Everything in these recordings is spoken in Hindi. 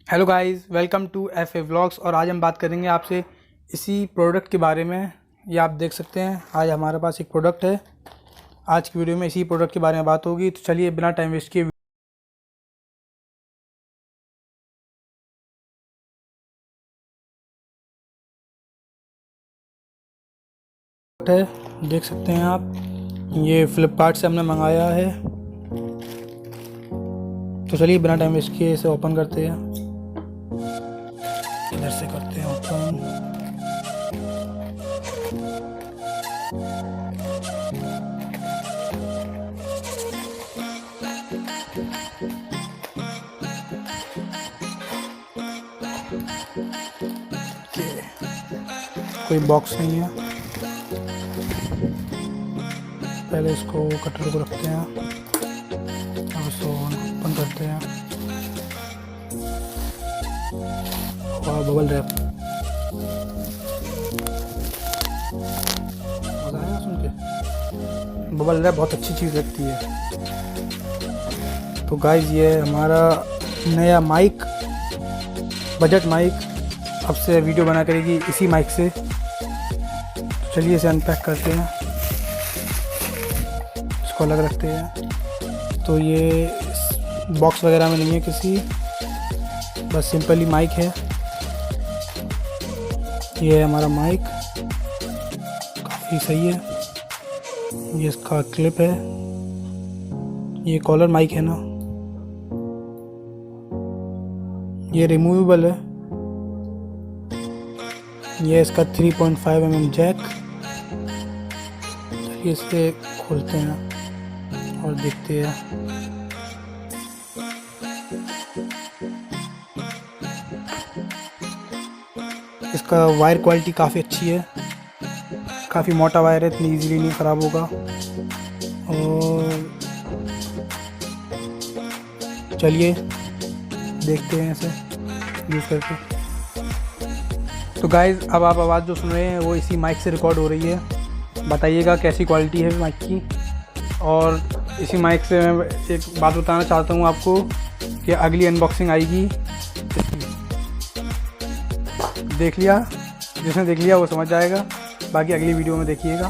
Hello guys, welcome to F A vlogs. और आज हम बात करेंगे आपसे इसी प्रोडक्ट के बारे में। ये आप देख सकते हैं, आज हमारे पास एक प्रोडक्ट है। आज की वीडियो में इसी प्रोडक्ट के बारे में बात होगी। तो चलिए बिना टाइम वेस्ट किए है, देख सकते हैं आप। ये फ्लिपकार्ट से हमने मंगाया है। तो चलिए बिना टाइम वेस्ट किए इसे ओपन करते हैं। इधर से करते हैं ओपन। कोई बॉक्स नहीं है। पहले इसको कटर को रखते हैं, अब इसको ओपन करते हैं। और बबल रैप, मज़ा आया सुन के। बबल रैप बहुत अच्छी चीज़ लगती है। तो गाइस, ये हमारा नया माइक, बजट माइक, अब से वीडियो बना करेगी इसी माइक से। तो चलिए इसे अनपैक करते हैं, इसको अलग रखते हैं। तो ये बॉक्स वगैरह में नहीं है किसी, बस सिंपली माइक है। ये है हमारा माइक, काफ़ी सही है। ये इसका क्लिप है, ये कॉलर माइक है ना। ये रिमूवेबल है। ये इसका 3.5 mm जैक। चलिए इसे खोलते हैं और देखते हैं। इसका वायर क्वालिटी काफ़ी अच्छी है, काफ़ी मोटा वायर है, इतनी इजीली नहीं ख़राब होगा। और चलिए देखते हैं इसे यूज़ करके। तो गाइज़, अब आप आवाज़ जो सुन रहे हैं वो इसी माइक से रिकॉर्ड हो रही है। बताइएगा कैसी क्वालिटी है माइक की। और इसी माइक से मैं एक बात बताना चाहता हूँ आपको कि अगली अनबॉक्सिंग आएगी। देख लिया, जिसने देख लिया वो समझ जाएगा, बाकी अगली वीडियो में देखिएगा।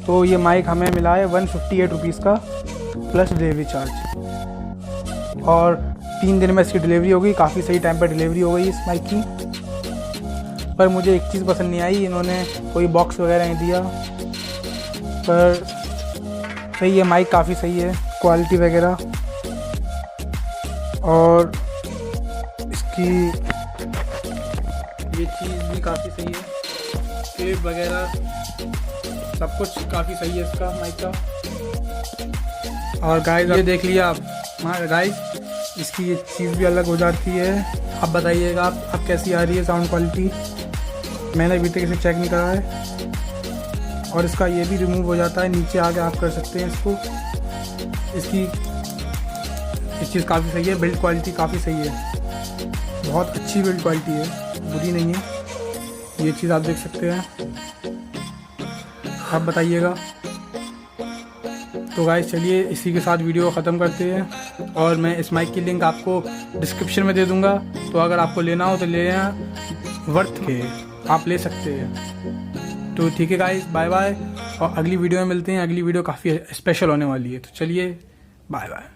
तो ये माइक हमें मिला है 158 रुपीज़ का प्लस डिलीवरी चार्ज। और 3 दिन में इसकी डिलीवरी होगी। काफ़ी सही टाइम पर डिलीवरी हो गई इस माइक की। पर मुझे एक चीज़ पसंद नहीं आई, इन्होंने कोई बॉक्स वगैरह नहीं दिया। पर सही है, माइक काफ़ी सही है, क्वालिटी वगैरह। और इसकी ये चीज़ भी काफ़ी सही है, क्लिप वगैरह सब कुछ काफ़ी सही है इसका माइक का। और गाइस, ये देख लिया आप गाइस, इसकी ये चीज़ भी अलग हो जाती है। आप बताइएगा आप कैसी आ रही है साउंड क्वालिटी। मैंने अभी तक इसे चेक नहीं करा है। और इसका ये भी रिमूव हो जाता है, नीचे आके आप कर सकते हैं इसको। इसकी चीज़ काफ़ी सही है, बिल्ड क्वालिटी काफ़ी सही है, बहुत अच्छी बिल्ड क्वालिटी है, बुरी नहीं है। ये चीज़ आप देख सकते हैं, आप बताइएगा। तो गाइस, चलिए इसी के साथ वीडियो ख़त्म करते हैं। और मैं इस माइक की लिंक आपको डिस्क्रिप्शन में दे दूँगा, तो अगर आपको लेना हो तो लेना, वर्थ के आप ले सकते हैं। तो ठीक है गाइस, बाय बाय। और अगली वीडियो में मिलते हैं। अगली वीडियो काफ़ी स्पेशल होने वाली है। तो चलिए बाय बाय।